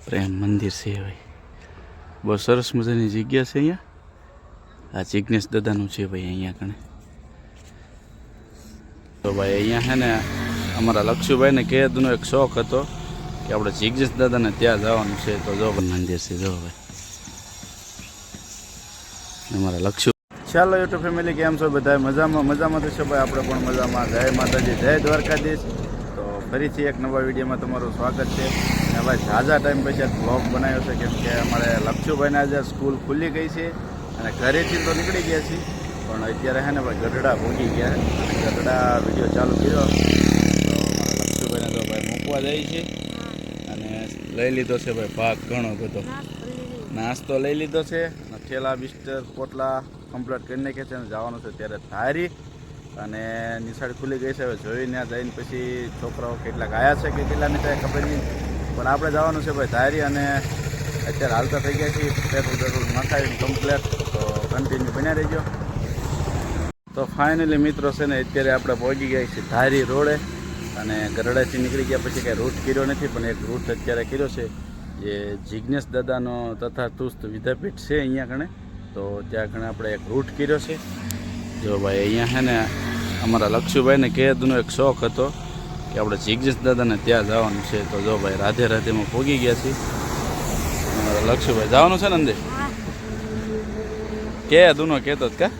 પ્રેમ મંદિર છે ભાઈ. બહુ સરસ મજાની જગ્યા છે અહીંયા. આ જિગ્નેશ દાદાનું છે ભાઈ અહીંયા કણે. તો ભાઈ અહીંયા છે ને અમારા લક્ષુભાઈને કેદનો એક શોખ હતો કે આપણે જિગ્નેશ દાદાને ત્યાં જવાનું છે. તો જો મંદિર છે જો ભાઈ અમારા લક્ષુ. ચાલો યુટ્યુબ ફેમિલી, કેમ છો બધા? મજામાં તો છે ભાઈ, આપણે પણ મજામાં. જય માતાજી, જય દ્વારકાધીશ. તો ફરીથી એક નવા વિડીયોમાં તમારું સ્વાગત છે. અને ભાઈ ઝાઝા ટાઈમ પછી બ્લોગ બનાવ્યો છે કેમ કે અમારે લક્ષુભાઈને આજે સ્કૂલ ખુલ્લી ગઈ છે અને ઘરેથી તો નીકળી ગયા છીએ, પણ અત્યારે છે ને ભાઈ ગઢડા ભોગી ગયા અને ગઢડા વિડીયો ચાલુ કર્યો. તો લક્ષુભાઈને તો ભાઈ મૂકવા જાય છે અને લઈ લીધો છે ભાઈ ભાગ ઘણો બધો. નાસ્તો લઈ લીધો છે, ઠેલા બિસ્ટર પોટલા કમ્પ્લીટ કરી નાખ્યા છે અને જવાનું છે ત્યારે ધારી. અને નિશાળ ખુલ્લી ગઈ છે, હવે જોઈને જઈને પછી છોકરાઓ કેટલાક આવ્યા છે કે કેટલાની કાંઈ ખબર નહીં, પણ આપણે જવાનું છે ભાઈ ધારી. અને અત્યારે હાલતા થઈ ગયા છીએ, પેટ્રોલ નખાવીને કમ્પ્લેટ. તો કન્ટિન્યુ બન્યા રહીજો. તો ફાઇનલી મિત્રો છે ને અત્યારે આપણે પહોંચી ગયા છીએ ધારી રોડે. અને ગરડાથી નીકળી ગયા પછી કાંઈ રૂટ કર્યો નથી, પણ એક રૂટ અત્યારે કર્યો છે જે જિગ્નેશ દાદાનો તથા તુસ્ત વિદ્યાપીઠ છે અહીંયા કણે. તો ત્યાં કણે આપણે એક રૂટ કર્યો છે. જો ભાઈ અહીંયા છે ને અમારા લક્ષુભાઈને કેદનો એક શોખ હતો કે આપણે જિગ્નેશ દાદાને ત્યાં જવાનું છે. તો જો ભાઈ રાધે રાધેમાં પહોંચી ગયા છીએ. અમારા લક્ષુભાઈ જવાનું છે ને અંદર કે દુનો કહેતો કા.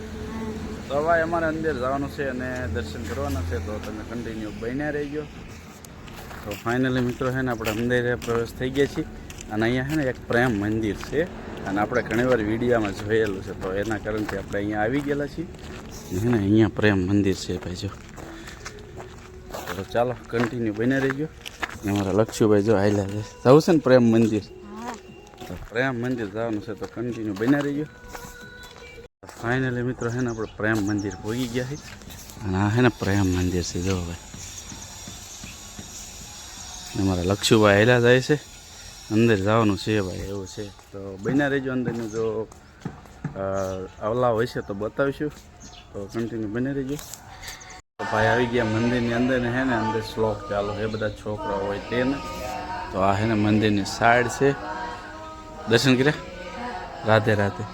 તો ભાઈ અમારે અંદર જવાનું છે અને દર્શન કરવાના છે, તો તમે કન્ટિન્યુ બન્યા રહીજો. તો ફાઇનલી મિત્રો છે ને આપણે અંદર પ્રવેશ થઈ ગયા છીએ. અને અહીંયા છે ને એક પ્રેમ મંદિર છે અને આપણે ઘણીવાર વિડીયોમાં જોયેલું છે, તો એના કારણથી આપણે અહીંયા આવી ગયેલા છીએ. છે ને અહીંયા પ્રેમ મંદિર છે ભાઈ જો. તો ચાલો કન્ટિન્યુ બન્યા રહીજો. અમારા લક્ષુભાઈ જો આયલા છે, જવું છે ને પ્રેમ મંદિર. તો પ્રેમ મંદિર જવાનું છે, તો કન્ટિન્યુ બન્યા રહીજો. ફાઇનલી મિત્રો છે ને આપણે પ્રેમ મંદિર પહોંચી ગયા છે અને આ છે ને પ્રેમ મંદિર છે જો ભાઈ. અમારા લક્ષુભાઈ આયલા જાય છે, અંદર જવાનું છે ભાઈ, એવું છે. તો બન્યા રહેજો. અંદરનું જો અવલા હોય છે તો બતાવીશું, તો કન્ટિન્યુ બની રહેજો. તો ભાઈ આવી ગયા મંદિરની અંદર ને હે ને અંદર શ્લોક ચાલુ છે, બધા છોકરાઓ હોય તેને. તો આ હે ને મંદિરની સાઈડ છે. દર્શન કર્યા? રાધે રાધે.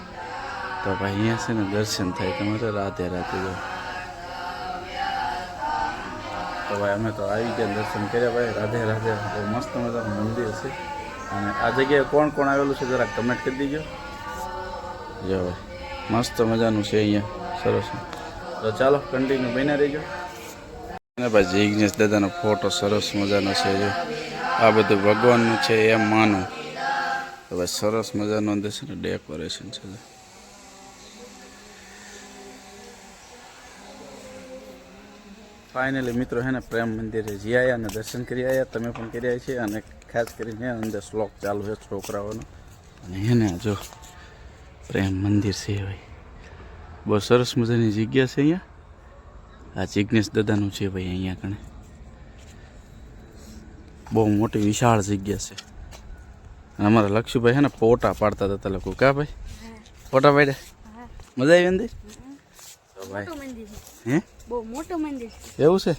તો ભાઈ અહીંયા છે ને દર્શન થાય તમારે રાધે રાધે જો. તો ભાઈ અમે તો આવી ગયા, દર્શન કર્યા ભાઈ, રાધે રાધે. બહુ મસ્ત મજાનું મંદિર છે. અને આ જગ્યાએ કોણ કોણ આવેલું છે જરાક કમેન્ટ કરી દીજો. જો ભાઈ મસ્ત મજાનું છે અહીંયા, સરસ. તો ચાલો કન્ટિન્યુ બન્યા રહીજો. અને ભાઈ જિગ્નેશ દાદાનો ફોટો સરસ મજાનો છે જો. આ બધું ભગવાનનું છે એમ માનું. તો ભાઈ સરસ મજાનું અંદર છે ને ડેકોરેશન છે. ફાઇનલી મિત્રો છે ને પ્રેમ મંદિરે જઈ આવ્યા અને દર્શન કરી આવ્યા, તમે પણ કરી આવ્યા છે. અને ખાસ કરીને અંદર શ્લોક ચાલુ છે છોકરાઓનો. અને એને જો પ્રેમ મંદિર છે ભાઈ, બહુ સરસ મજાની જગ્યા છે અહીંયા. આ જિગ્નેશ દાદાનું છે ભાઈ અહીંયા કણે. બહુ મોટી વિશાળ જગ્યા છે. અને અમારા લક્ષુભાઈ છે ને ફોટા પાડતા હતા લોકો, કા ભાઈ? ફોટા પાડ્યા? મજા આવી અંદર? તો ભાઈ હે બહુ મોટું મંદિર એવું છે.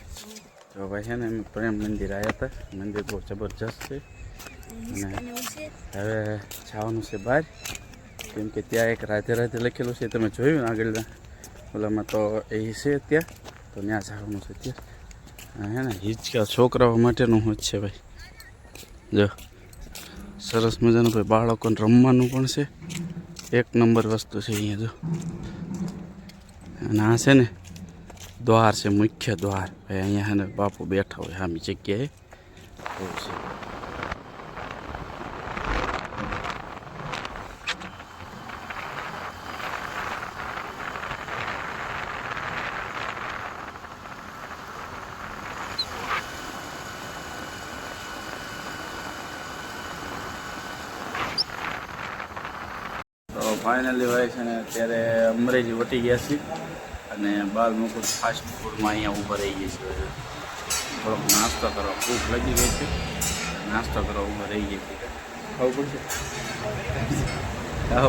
તો ભાઈ છે ને અમે પ્રેમ મંદિર આવ્યા હતા. મંદિર બહુ જબરજસ્ત છે. અને હવે જવાનું છે બહાર, કેમ કે ત્યાં એક રાધે રાધે લખેલું છે, તમે જોયું ને આગળના ઓલામાં. તો એ છે ત્યાં, તો ત્યાં જવાનું છે ત્યાં. હે ને હિચકા છોકરાઓ માટેનું જ છે ભાઈ જો. સરસ મજાનું ભાઈ બાળકોને રમવાનું પણ છે, એક નંબર વસ્તુ છે અહીંયા જો. અને આ છે ને દ્વાર છે, મુખ્ય દ્વાર ભાઈ. અહીંયા છે ને બાપુ બેઠા હોય સામી જગ્યાએ, એવું છે. તો ફાઇનલી ભાઈ છે ને અત્યારે અમરેલી વટી ગયા છીએ અને બાલ મુકુટ ફાસ્ટ ફૂડમાં અહીંયા ઊભા રહી ગયા છે. થોડોક નાસ્તો કરવા ભૂખ લાગી ગઈ છે, નાસ્તો કરવા ઊભા રહી ગઈ છે. ખાવું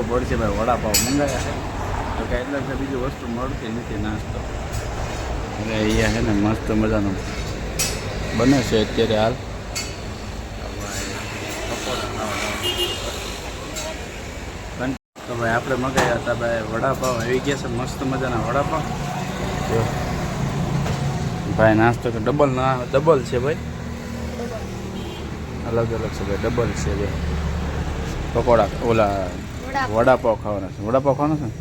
પડશે ભાઈ. વડાપાવ મંગાવ્યા છે તો કાંઈ એટલે બીજું વસ્તુ મળતી નથી નાસ્તો. એટલે અહીંયા છે ને મસ્ત મજાનું બને છે અત્યારે હાલ. પકોડા ખાવા તો ભાઈ આપણે મગાવ્યા હતા ભાઈ વડાપાવ આવી ગયા છે મસ્ત મજાના વડાપાવ. જો ભાઈ નાસ્તો તો ડબલ છે ભાઈ, અલગ અલગ છે ભાઈ, ડબલ છે જો પકોડા ઓલા વડાપાવ ખાવાના છે. વડાપાવ ખાવાના છે ને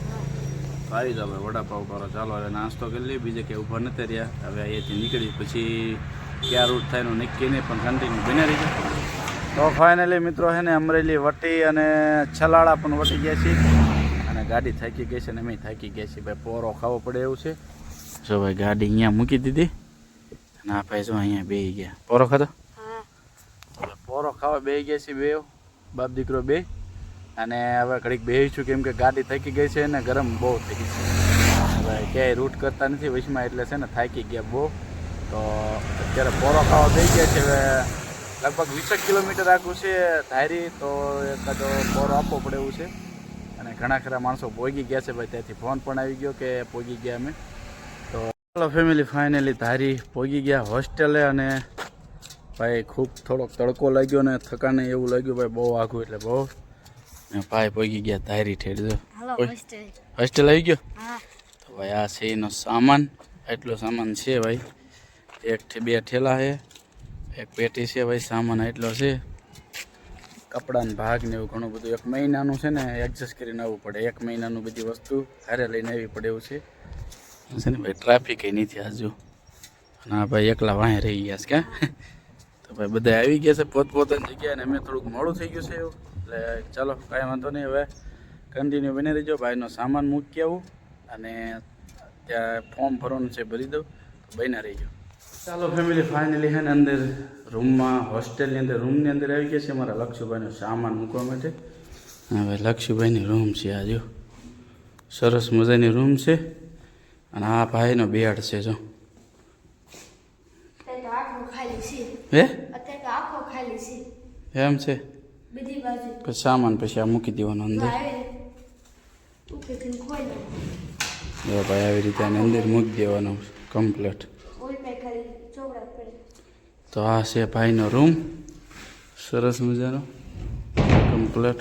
તો આવી જાવ ભાઈ વડાપાવ કરો. ચાલો હવે નાસ્તો કરી લઈએ, બીજે કે ઊભા નથી રહ્યા. હવે અહીંયાથી નીકળી પછી ક્યાં રૂટ થાય એનું નક્કી નહીં, પણ કન્ટિન્યુ બને રહી જાય. તો ફાઇનલી મિત્રો છે ને અમરેલી વટી અને છલાળા પણ વટી ગયા છીએ અને ગાડી થાકી ગઈ છે ને અમે થાકી ગયા છીએ ભાઈ. પોરો ખાવો પડે એવું છે. જો ભાઈ ગાડી અહીંયા મૂકી દીધી અને આ ભાઈ જો અહીંયા બેસી ગયા. પોરો ખાધો? પોરો ખાવા બેસી ગયા છીએ બે બાપ દીકરો બે. અને હવે ઘડીક બેસીશું કેમ કે ગાડી થાકી ગઈ છે ને ગરમ બહુ થઈ ગઈ છે ભાઈ. ક્યાંય રૂટ કરતા નથી વચમાં એટલે છે ને થાકી ગયા બહુ. તો અત્યારે પોરો ખાવા બેસી ગયા છે. હવે લગભગ 20 કિલોમીટર આગું છે ધારી, તો એકાદો પોરો આપવો પડે એવું છે. અને ઘણા ખરા માણસો પહોંચી ગયા છે ભાઈ, ત્યાંથી ફોન પણ આવી ગયો કે પહોંચી ગયા અમે. તો ચાલો ફેમિલી ફાઇનલી ધારી પહોંચી ગયા હોસ્ટેલે. અને ભાઈ ખૂબ થોડોક તડકો લાગ્યો ને થકાને એવું લાગ્યું ભાઈ, બહુ આઘું એટલે બહુ. ભાઈ પહોંચી ગયા ધારી ઠેર. હોસ્ટેલ આવી ગયો. તો ભાઈ આ છે એનો સામાન, એટલો સામાન છે ભાઈ. 1-2 ઠેલા છે, એક પેટી છે ભાઈ. સામાન એટલો છે, કપડાં ભાગ ને એવું ઘણું બધું. 1 મહિનાનું છે ને એડજસ્ટ કરીને આવવું પડે. 1 મહિનાનું બધી વસ્તુ હારે લઈને આવવી પડે એવું છે ને ભાઈ. ટ્રાફિક નથી આજુ. અને આ ભાઈ એકલા વાંહે રહી ગયા છે ક્યાં. તો ભાઈ બધા આવી ગયા છે પોતપોતાની જગ્યાએ, અને અમે થોડુંક મોડું થઈ ગયું છે એવું. એટલે ચાલો કાંઈ વાંધો નહીં, હવે કન્ટિન્યુ બની રહીજો. ભાઈનો સામાન મૂકી આવું અને ત્યાં ફોર્મ ભરવાનું છે ભરી દઉં, તો બન્યા રહીજો. ચાલો ફેમિલી ફાઇનલી છે ને અંદર રૂમમાં હોસ્ટેલની અંદર રૂમની અંદર આવી ગયા છે અમારા લક્ષુભાઈનો સામાન મૂકવા માટે. હવે લક્ષુભાઈની રૂમ છે આ જો, સરસ મજાની રૂમ છે. અને આ ભાઈનો બેડ છે જો. હે એમ છે પછી સામાન પછી આ મૂકી દેવાનો અંદર. જો ભાઈ આવી રીતે આની અંદર મૂકી દેવાનું કમ્પ્લીટ. તો આ છે ભાઈનો રૂમ, સરસ મજાનો કમ્પ્લીટ.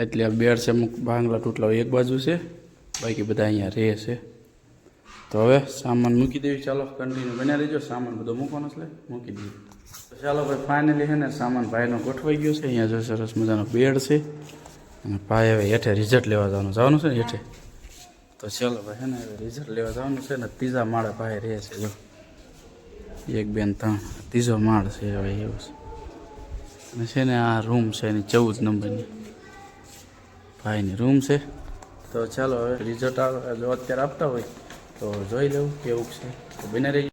એટલે આ બેડ છે, બાંગલા તૂટલા એક બાજુ છે, બાકી બધા અહીંયા રહે છે. તો હવે સામાન મૂકી દેવી. ચાલો કન્ટિન્યુ બન્યા રહીજો. સામાન બધો મૂકવાનો છે મૂકી દઈએ. તો ચાલો ભાઈ ફાઇનલી છે ને સામાન ભાઈનો ગોઠવાઈ ગયો છે. અહીંયા જો સરસ મજાનો બેડ છે. અને ભાઈ હવે હેઠે રિઝલ્ટ લેવા જવાનું છે ને હેઠે. તો ચાલો ભાઈ છે ને હવે રિઝલ્ટ લેવા જવાનું છે ને. 3જા માળે ભાઈ રહે છે જો, 1, 2, 3 3જો માળ છે ભાઈ એવું છે. અને છે ને આ રૂમ છે એની 14 નંબરની ભાઈની રૂમ છે. તો ચાલો હવે રિઝલ્ટ આવે જો અત્યારે આપતા હોય તો જોઈ લઉં કેવું છે. તો બને રહી.